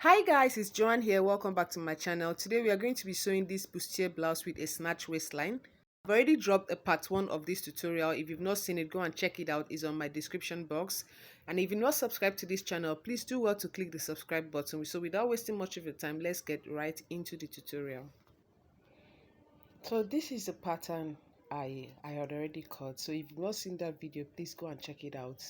Hi guys, it's Joanne here. Welcome back to my channel. Today we are going to be sewing this bustier blouse with a snatch waistline. I've already dropped a part 1 of this tutorial. If you've not seen it, go and check it out. It's on my description box. And if you're not subscribed to this channel, please do well to click the subscribe button. So without wasting much of your time, let's get right into the tutorial. So this is the pattern I had already cut. So if you've not seen that video, please go and check it out.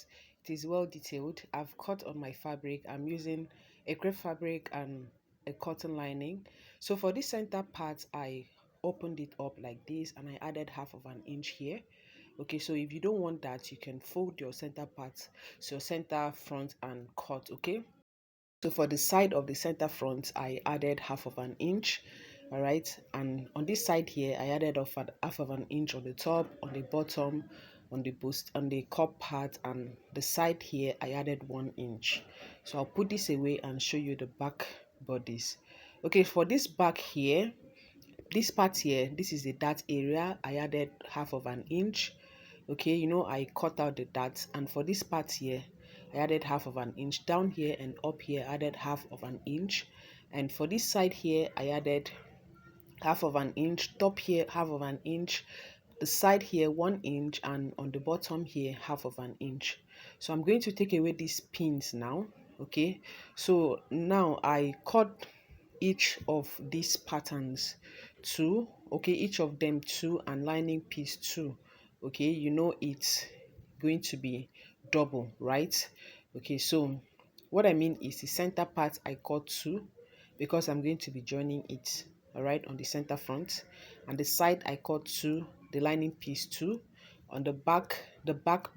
It is well detailed. I've cut on my fabric. I'm using a crepe fabric and a cotton lining. So for this center part, I opened it up like this and I added half of an inch here. Okay, so if you don't want that, you can fold your center part, so center front, and cut. Okay, so for the side of the center front, I added half of an inch. All right, and on this side here, I added off at half of an inch on the top, on the bottom, on the boost, on the cup part, and the side here I added 1 inch. So I'll put this away and show you the back bodies. Okay, for this back here, this part here, this is the dart area. I added half of an inch. Okay, I cut out the darts, and for this part here I added half of an inch. Down here and up here I added half of an inch, and for this side here I added half of an inch. Top here half of an inch, the side here 1 inch, and on the bottom here half of an inch. So I'm going to take away these pins now. Okay, so now I cut each of these patterns two. Okay, each of them two, and lining piece two. Okay, it's going to be double, right? Okay, so what I mean is the center part I cut two because I'm going to be joining it, all right, on the center front, and the side I cut two, the lining piece two. On the back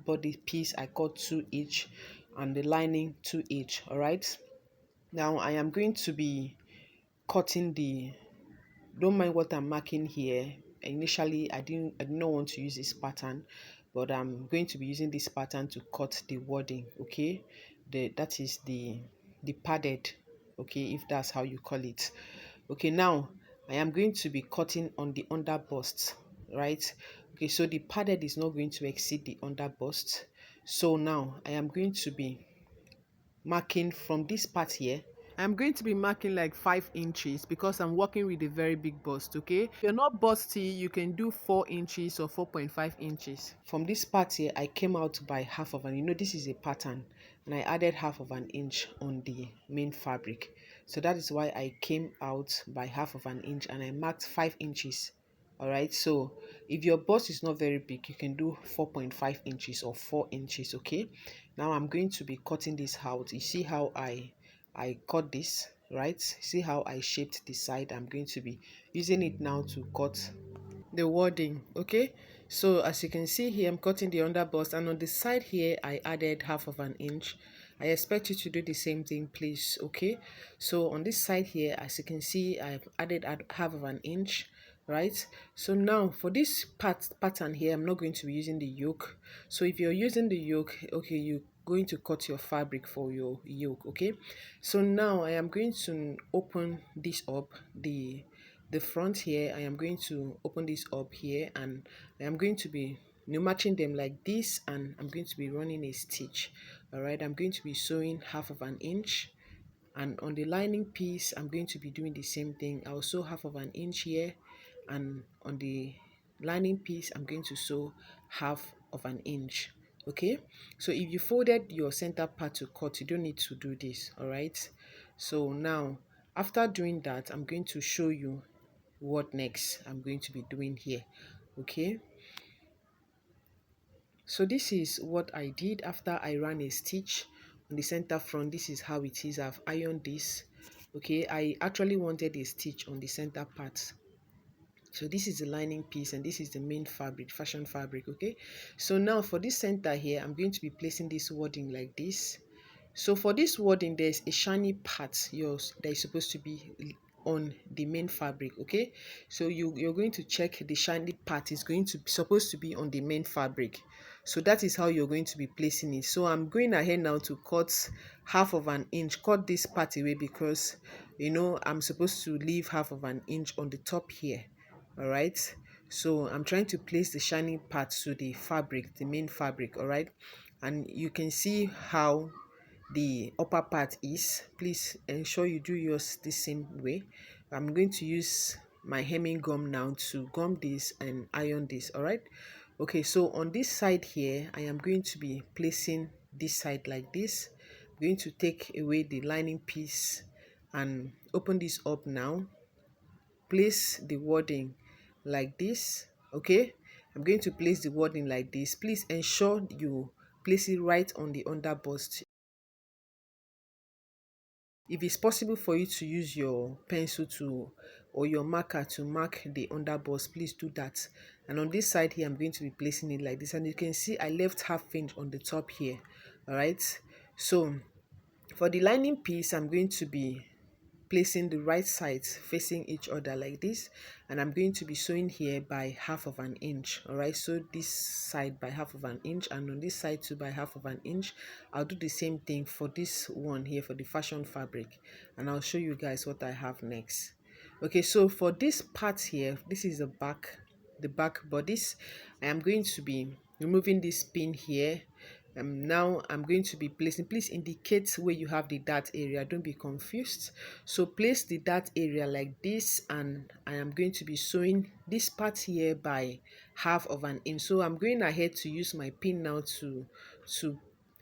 body piece I cut two each, and the lining two each. All right, now I am going to be cutting the, don't mind what I'm marking here. Initially I did not want to use this pattern, but I'm going to be using this pattern to cut the wording. Okay, that is the padded, okay, if that's how you call it. Okay, now I am going to be cutting on the under bust, right? Okay, so the padded is not going to exceed the under bust. So now I am going to be marking from this part here. I'm going to be marking like 5 inches because I'm working with a very big bust. Okay, if you're not busty, you can do 4 inches or 4.5 inches. From this part here I came out by half of an, this is a pattern, and I added half of an inch on the main fabric. So that is why I came out by half of an inch and I marked 5 inches. All right, so if your bust is not very big, you can do 4.5 inches or 4 inches. Okay, now I'm going to be cutting this out. You see how I cut this, right? See how I shaped the side. I'm going to be using it now to cut the wording. Okay, so as you can see here, I'm cutting the under bust, and on the side here I added half of an inch. I expect you to do the same thing, please. Okay, so on this side here, as you can see, I've added half of an inch, right? So now for this pattern here, I'm not going to be using the yoke. So if you're using the yoke, okay, you're going to cut your fabric for your yoke. Okay, so now I am going to open this up, the front here. I am going to open this up here, and I am going to be matching them like this, and I'm going to be running a stitch. All right, I'm going to be sewing half of an inch, and on the lining piece I'm going to be doing the same thing. I'll sew half of an inch here, and on the lining piece I'm going to sew half of an inch. Okay, so if you folded your center part to cut, you don't need to do this. All right, so now after doing that, I'm going to show you what next I'm going to be doing here. Okay, so this is what I did after I ran a stitch on the center front. This is how it is. I've ironed this. Okay, I actually wanted a stitch on the center part. So this is the lining piece, and this is the main fabric, fashion fabric. Okay, so now for this center here, I'm going to be placing this wording like this. So for this wording, there's a shiny part yours that is supposed to be on the main fabric. Okay, so you're going to check the shiny part is going to supposed to be on the main fabric. So that is how you're going to be placing it. So I'm going ahead now to cut half of an inch. Cut this part away because I'm supposed to leave half of an inch on the top here. All right, so I'm trying to place the shiny part to the fabric, the main fabric. All right, and you can see how the upper part is. Please ensure you do yours the same way. I'm going to use my hemming gum now to gum this and iron this. All right. Okay, so on this side here, I am going to be placing this side like this. I'm going to take away the lining piece and open this up now. Place the wording like this. Okay, I'm going to place the wording like this. Please ensure you place it right on the underbust. If it's possible for you to use your pencil to or your marker to mark the underbust, please do that. And on this side here, I'm going to be placing it like this, and you can see I left half inch on the top here. All right, so for the lining piece, I'm going to be placing the right sides facing each other like this, and I'm going to be sewing here by half of an inch. All right, so this side by half of an inch, and on this side too by half of an inch. I'll do the same thing for this one here for the fashion fabric, and I'll show you guys what I have next. Okay, so for this part here, this is the back bodice. I am going to be removing this pin here. Now I'm going to be placing, please indicate where you have the dart area, don't be confused. So place the dart area like this, and I am going to be sewing this part here by half of an inch. So I'm going ahead to use my pin now to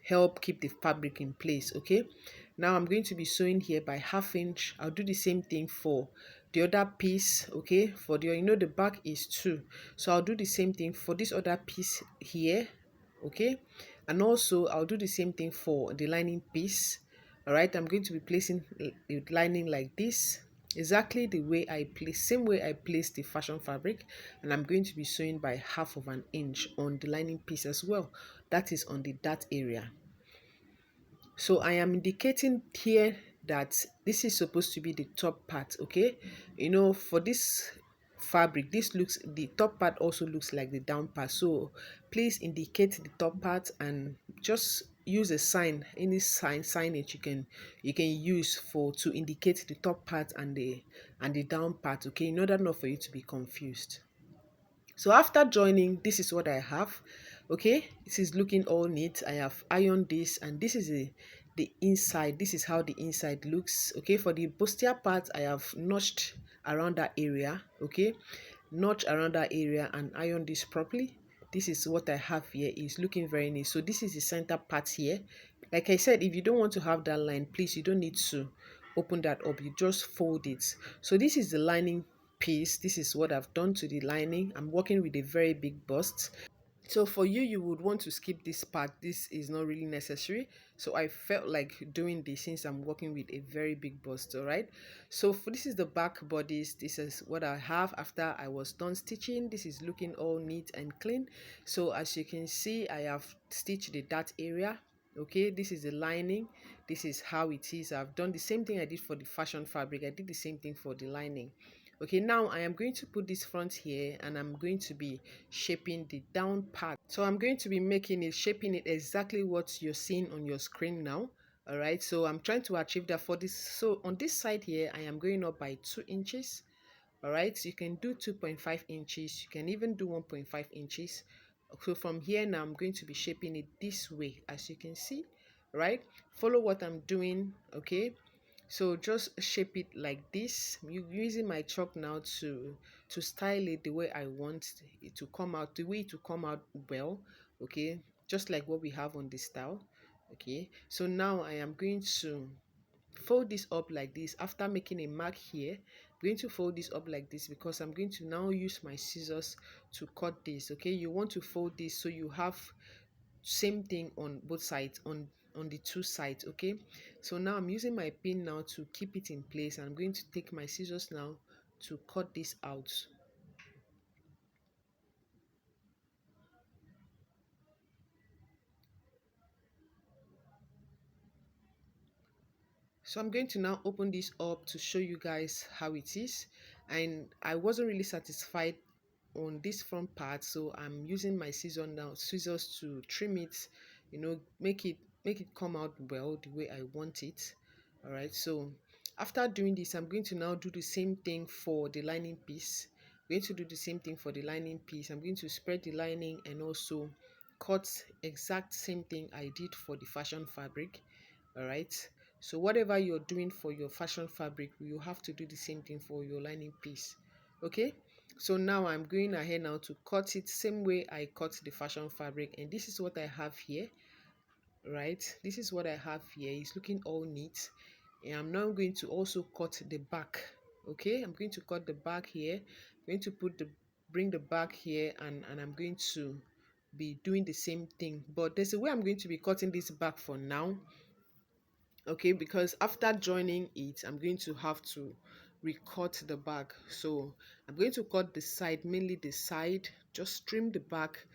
help keep the fabric in place. Okay, now I'm going to be sewing here by half inch. I'll do the same thing for the other piece. Okay, for the, the back is 2, so I'll do the same thing for this other piece here. Okay, and also I'll do the same thing for the lining piece. All right, I'm going to be placing the lining like this, exactly the way I place, same way I place the fashion fabric, and I'm going to be sewing by half of an inch on the lining piece as well. That is on the dart area. So I am indicating here that this is supposed to be the top part. Okay, for this fabric, this looks, the top part also looks like the down part, so please indicate the top part and just use a sign, any signage you can use for to indicate the top part and the down part. Okay, in order not for you to be confused. So after joining, this is what I have. Okay, this is looking all neat. I have ironed this, and this is the inside. This is how the inside looks. Okay, for the bustier part, I have notched around that area. Okay, notch around that area and iron this properly. This is what I have here. Is looking very neat. So this is the center part here. Like I said, if you don't want to have that line, please, you don't need to open that up, you just fold it. So this is the lining piece. This is what I've done to the lining. I'm working with a very big bust, so for you, you would want to skip this part. This is not really necessary. So I felt like doing this since I'm working with a very big bust. All right, so for this is the back bodice. This is what I have after I was done stitching. This is looking all neat and clean. So as you can see, I have stitched the dart area. Okay, this is the lining. This is how it is. I've done the same thing I did for the fashion fabric. I did the same thing for the lining. Okay, now I am going to put this front here, and I'm going to be shaping the down part. So I'm going to be making it, shaping it exactly what you're seeing on your screen now. All right, so I'm trying to achieve that for this. So on this side here, I am going up by 2 inches. All right, so you can do 2.5 inches, you can even do 1.5 inches. So from here now, I'm going to be shaping it this way, as you can see. Right, follow what I'm doing. Okay, so just shape it like this. You using my chalk now to style it the way I want it to come out, the way to come out well. Okay, just like what we have on the style. Okay, so now I am going to fold this up like this. After making a mark here, I'm going to fold this up like this because I'm going to now use my scissors to cut this. Okay, you want to fold this so you have same thing on both sides, on the two sides. Okay, so now I'm using my pin now to keep it in place. I'm going to take my scissors now to cut this out. So I'm going to now open this up to show you guys how it is, and I wasn't really satisfied on this front part, so I'm using my scissors to trim it, make it come out well the way I want it. All right, so after doing this, I'm going to now do the same thing for the lining piece. I'm going to do the same thing for the lining piece. I'm going to spread the lining and also cut exact same thing I did for the fashion fabric. All right, so whatever you're doing for your fashion fabric, you have to do the same thing for your lining piece. Okay, so now I'm going ahead now to cut it same way I cut the fashion fabric, and this is what I have here. Right, this is what I have here. It's looking all neat, and I'm now going to also cut the back. Okay, I'm going to cut the back here. I'm going to bring the back here, and I'm going to be doing the same thing, but there's a way I'm going to be cutting this back for now. Okay, because after joining it, I'm going to have to recut the back. So I'm going to cut the side, mainly the side, just trim the back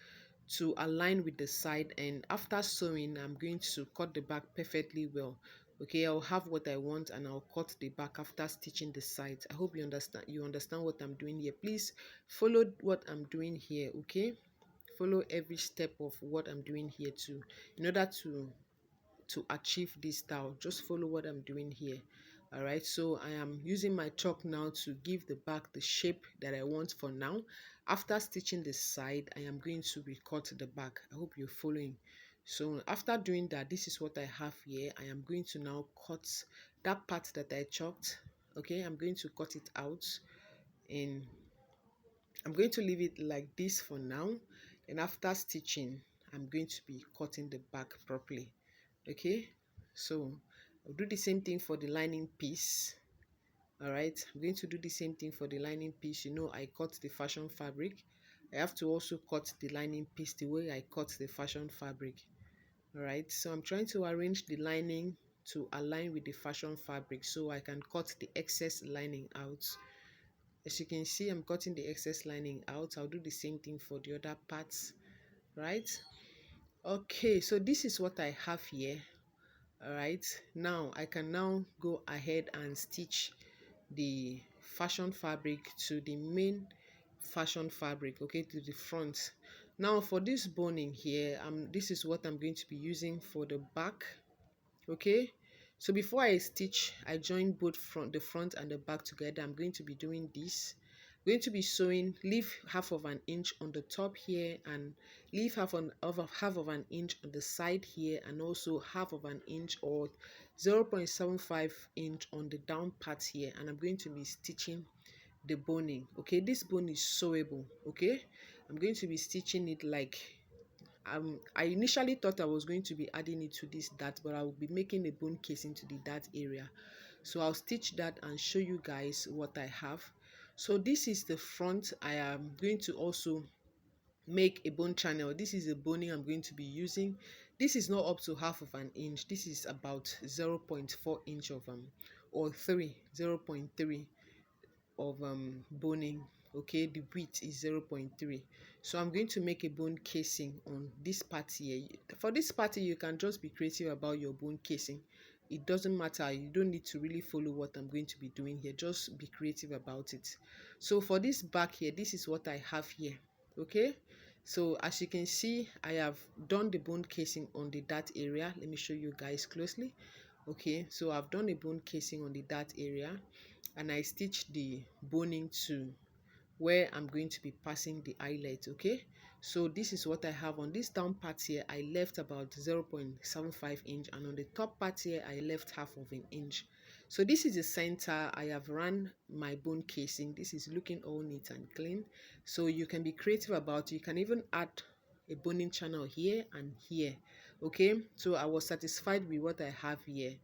to align with the side, and after sewing I'm going to cut the back perfectly well. Okay, I'll have what I want and I'll cut the back after stitching the sides. I hope you understand what I'm doing here. Please follow what I'm doing here. Okay, follow every step of what I'm doing here too, in order to achieve this style. Just follow what I'm doing here. All right, so I am using my chalk now to give the back the shape that I want for now. After stitching the side, I am going to recut the back. I hope you're following. So after doing that, this is what I have here. I am going to now cut that part that I chalked. Okay, I'm going to cut it out, and I'm going to leave it like this for now. And after stitching, I'm going to be cutting the back properly. Okay, so I'll do the same thing for the lining piece. All right, I'm going to do the same thing for the lining piece. You know, I cut the fashion fabric. I have to also cut the lining piece the way I cut the fashion fabric. All right, so I'm trying to arrange the lining to align with the fashion fabric so I can cut the excess lining out. As you can see, I'm cutting the excess lining out. I'll do the same thing for the other parts, right? Okay, so this is what I have here. All right, now I can now go ahead and stitch the fashion fabric to the main fashion fabric, okay, to the front. Now for this boning here, this is what I'm going to be using for the back. Okay, so before I stitch, I join both the front and the back together. I'm going to be doing this. I'm going to be sewing, leave half of an inch on the top here, and leave half of an inch on the side here, and also half of an inch or 0.75 inch on the down part here. And I'm going to be stitching the boning. Okay, this bone is sewable. Okay, I'm going to be stitching it like I initially thought I was going to be adding it to this dart, but I will be making a bone casing to the dart area. So I'll stitch that and show you guys what I have. So this is the front. I am going to also make a bone channel. This is a boning I'm going to be using. This is not up to half of an inch. This is about 0.4 inch of or 0.3 of boning. Okay, the width is 0.3. So I'm going to make a bone casing on this part here. For this part, you can just be creative about your bone casing. It doesn't matter. You don't need to really follow what I'm going to be doing here. Just be creative about it. So for this back here, this is what I have here. Okay, so as you can see, I have done the bone casing on the dart area. Let me show you guys closely. Okay, so I've done a bone casing on the dart area, and I stitched the boning to where I'm going to be passing the eyelet. Okay, so this is what I have on this down part here. I left about 0.75 inch, and on the top part here I left half of an inch. So this is the center. I have run my bone casing. This is looking all neat and clean, so you can be creative about it. You can even add a boning channel here and here. Okay, so I was satisfied with what I have here.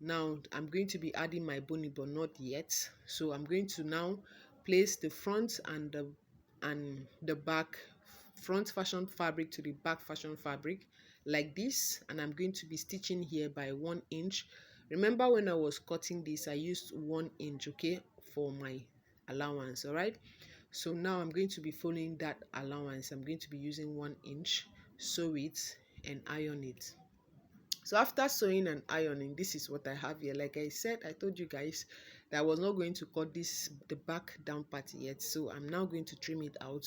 Now I'm going to be adding my boning, but not yet. So I'm going to now place the front and the back, front fashion fabric to the back fashion fabric like this, and I'm going to be stitching here by 1 inch. Remember, when I was cutting this, I used 1 inch, okay, for my allowance. All right, so now I'm going to be following that allowance. I'm going to be using 1 inch, sew it and iron it. So after sewing and ironing, this is what I have here. Like I said, I told you guys that I was not going to cut the back down part yet, so I'm now going to trim it out.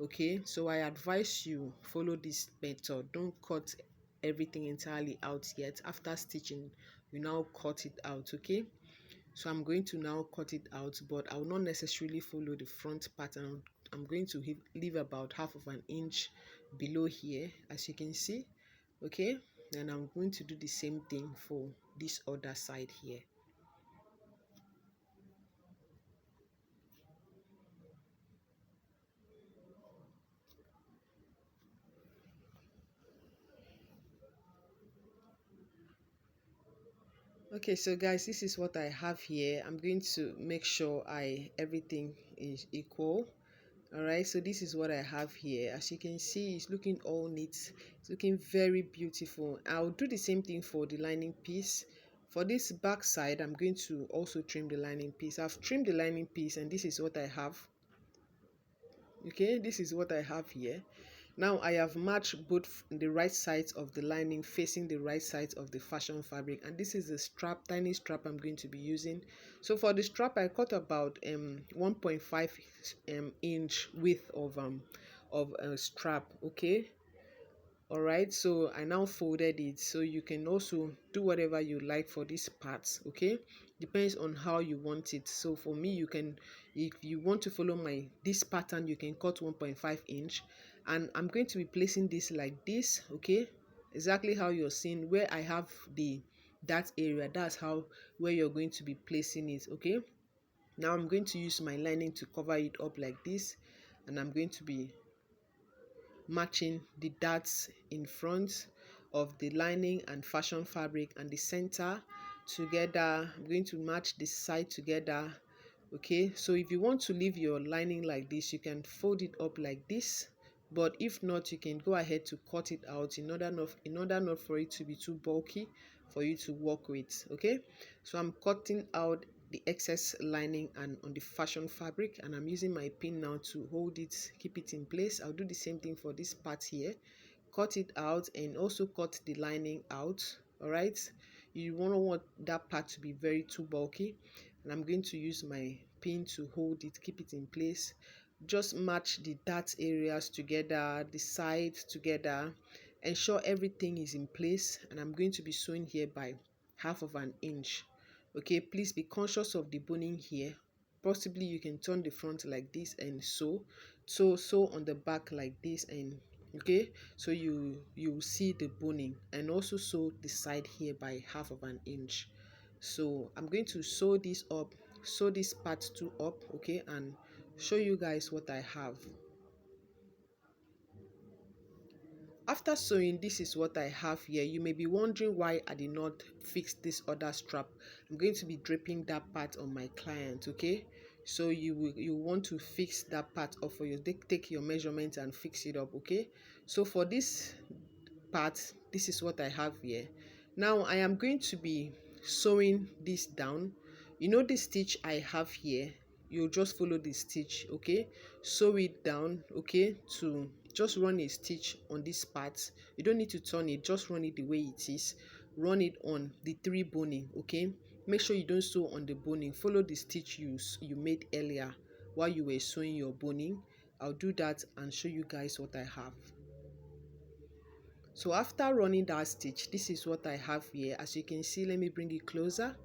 Okay, so I advise you follow this method. Don't cut everything entirely out yet. After stitching, you now cut it out. Okay, so I'm going to now cut it out, but I will not necessarily follow the front pattern. I'm going to leave about half of an inch below here, as you can see. Okay, and I'm going to do the same thing for this other side here. Okay, so guys, this is what I have here. I'm going to make sure I everything is equal. All right, so this is what I have here. As you can see, it's looking all neat. It's looking very beautiful. I'll do the same thing for the lining piece. For this back side, I'm going to also trim the lining piece. I've trimmed the lining piece, and this is what I have. Okay, this is what I have here. Now I have matched both the right sides of the lining facing the right sides of the fashion fabric, and this is the strap, tiny strap I'm going to be using. So for the strap, I cut about 1.5 inch width of strap. Okay, all right, so I now folded it, so you can also do whatever you like for this part. Okay, depends on how you want it. So for me, you can, if you want to follow my this pattern, you can cut 1.5 inch, and I'm going to be placing this like this. Okay, exactly how you're seeing where I have the that area, that's how where you're going to be placing it. Okay, now I'm going to use my lining to cover it up like this, and I'm going to be matching the darts in front of the lining and fashion fabric and the center together. I'm going to match the side together. Okay, so if you want to leave your lining like this, you can fold it up like this, but if not, you can go ahead to cut it out in order not for it to be too bulky for you to work with. Okay, so I'm cutting out the excess lining and on the fashion fabric, and I'm using my pin now to hold it, keep it in place. I'll do the same thing for this part here. Cut it out and also cut the lining out. All right, you won't want that part to be very too bulky, and I'm going to use my pin to hold it, keep it in place. Just match the dart areas together, the sides together, ensure everything is in place, and I'm going to be sewing here by 1/2 inch. Okay, please be conscious of the boning here. Possibly you can turn the front like this and sew on the back like this, and okay, so you see the boning, and also sew the side here by 1/2 inch. So I'm going to sew this up, sew this part two up, okay, and show you guys what I have. After sewing, this is what I have here. You may be wondering why I did not fix this other strap. I'm going to be draping that part on my client. Okay, so you want to fix that part up for you. Take your measurement and fix it up. Okay, so for this part, this is what I have here. Now I am going to be sewing this down. You know the stitch I have here, you just follow the stitch. Okay, sew it down. Okay, to just run a stitch on this part. You don't need to turn it, just run it the way it is. Run it on the three boning. Okay, make sure you don't sew on the boning. Follow the stitch you made earlier while you were sewing your boning. I'll do that and show you guys what I have. So after running that stitch, this is what I have here. As you can see, let me bring it closer.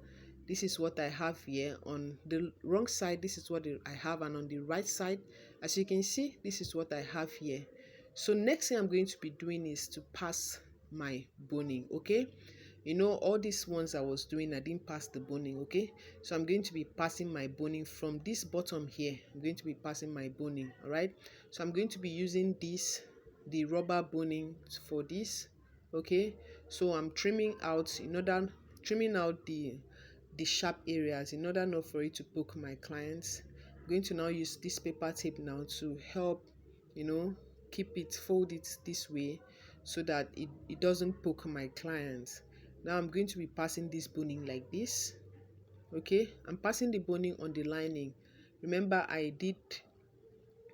This is what I have here. On the wrong side, this is what I have, and on the right side, as you can see, this is what I have here. So next thing I'm going to be doing is to pass my boning. Okay, you know, all these ones I was doing, I didn't pass the boning. Okay, so I'm going to be passing my boning from this bottom here. I'm going to be passing my boning. All right, so I'm going to be using the rubber boning for this. Okay, so I'm trimming out the sharp areas in order not for it to poke my clients. I'm going to now use this paper tape now to help, you know, keep it, fold it this way so that it doesn't poke my clients. Now I'm going to be passing this boning like this. Okay, I'm passing the boning on the lining. Remember, I did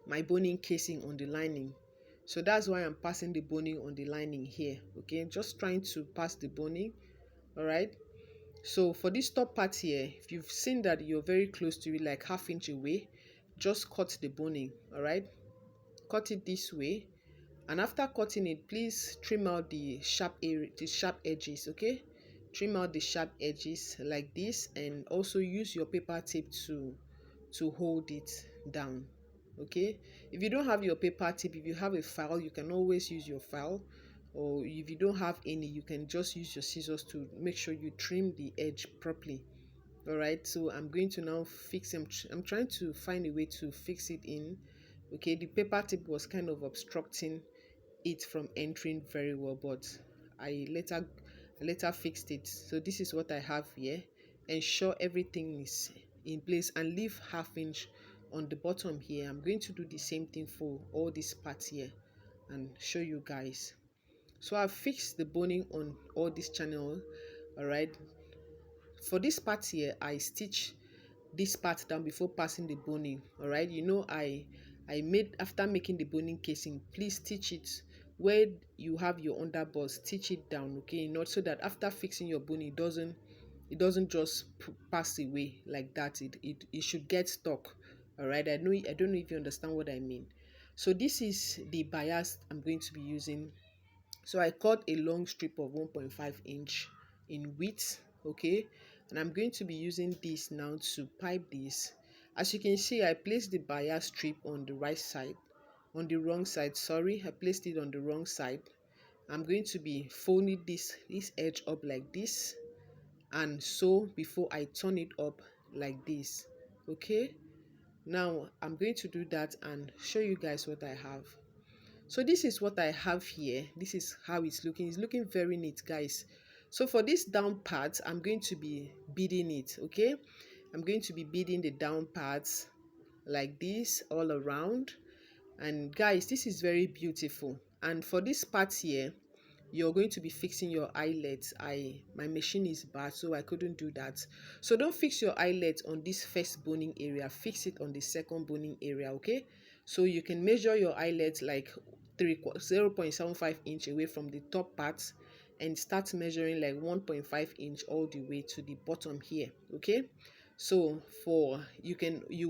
my boning casing on the lining, so that's why I'm passing the boning on the lining here. Okay, just trying to pass the boning. All right, so for this top part here, if you've seen that you're very close to it, like 1/2 inch away, just cut the boning. All right, cut it this way, and after cutting it, please trim out the sharp area, the sharp edges. Okay, trim out the sharp edges like this, and also use your paper tape to hold it down. Okay, if you don't have your paper tip, if you have a file, you can always use your file or if you don't have any, you can just use your scissors to make sure you trim the edge properly. All right, so I'm going to now fix them. I'm trying to find a way to fix it in. Okay, the paper tip was kind of obstructing it from entering very well, but I later fixed it. So this is what I have here. Ensure everything is in place and leave half inch on the bottom here. I'm going to do the same thing for all these parts here and show you guys. So I've fixed the boning on all this channel. All right, for this part here, I stitch this part down before passing the boning. All right, you know, I made, after making the boning casing, please stitch it where you have your underbust, stitch it down, okay, not so that after fixing your boning, it doesn't just pass away like that. It should get stuck. All right, I don't know if you understand what I mean. So this is the bias I'm going to be using. So I cut a long strip of 1.5 inch in width, okay, and I'm going to be using this now to pipe this. As you can see, I placed the bias strip on the right side, on the wrong side, sorry, I placed it on the wrong side. I'm going to be folding this edge up like this, and so before I turn it up like this. Okay, now I'm going to do that and show you guys what I have. So this is what I have here. This is how it's looking. It's looking very neat, guys. So for this down part, I'm going to be beading it. Okay, I'm going to be beading the down parts like this all around. And guys, this is very beautiful. And for this part here, you're going to be fixing your eyelets. My machine is bad, so I couldn't do that. So don't fix your eyelet on this first boning area, fix it on the second boning area. Okay, so you can measure your eyelet like 0.75 inch away from the top part and start measuring like 1.5 inch all the way to the bottom here. Okay, so for you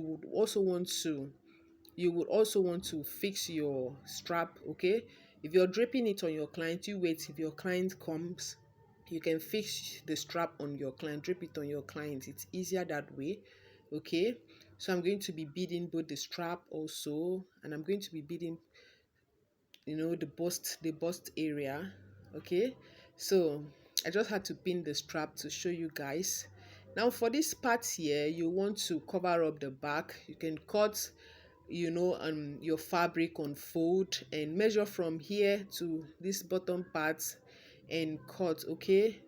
would also want to fix your strap. Okay, if you're draping it on your client, you wait. If your client comes, you can fix the strap on your client, drape it on your client. It's easier that way. Okay, so I'm going to be beading both the strap also, and I'm going to be beading, the bust area. Okay, so I just had to pin the strap to show you guys. Now for this part here, you want to cover up the back. You can cut your fabric on fold and measure from here to this bottom part and cut. Okay,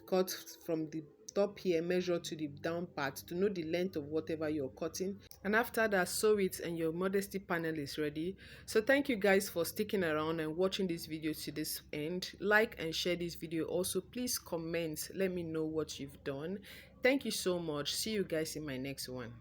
cut from the top here, measure to the down part to know the length of whatever you're cutting, and after that, sew it and your modesty panel is ready. So thank you guys for sticking around and watching this video to this end. Like and share this video. Also please comment, let me know what you've done. Thank you so much. See you guys in my next one.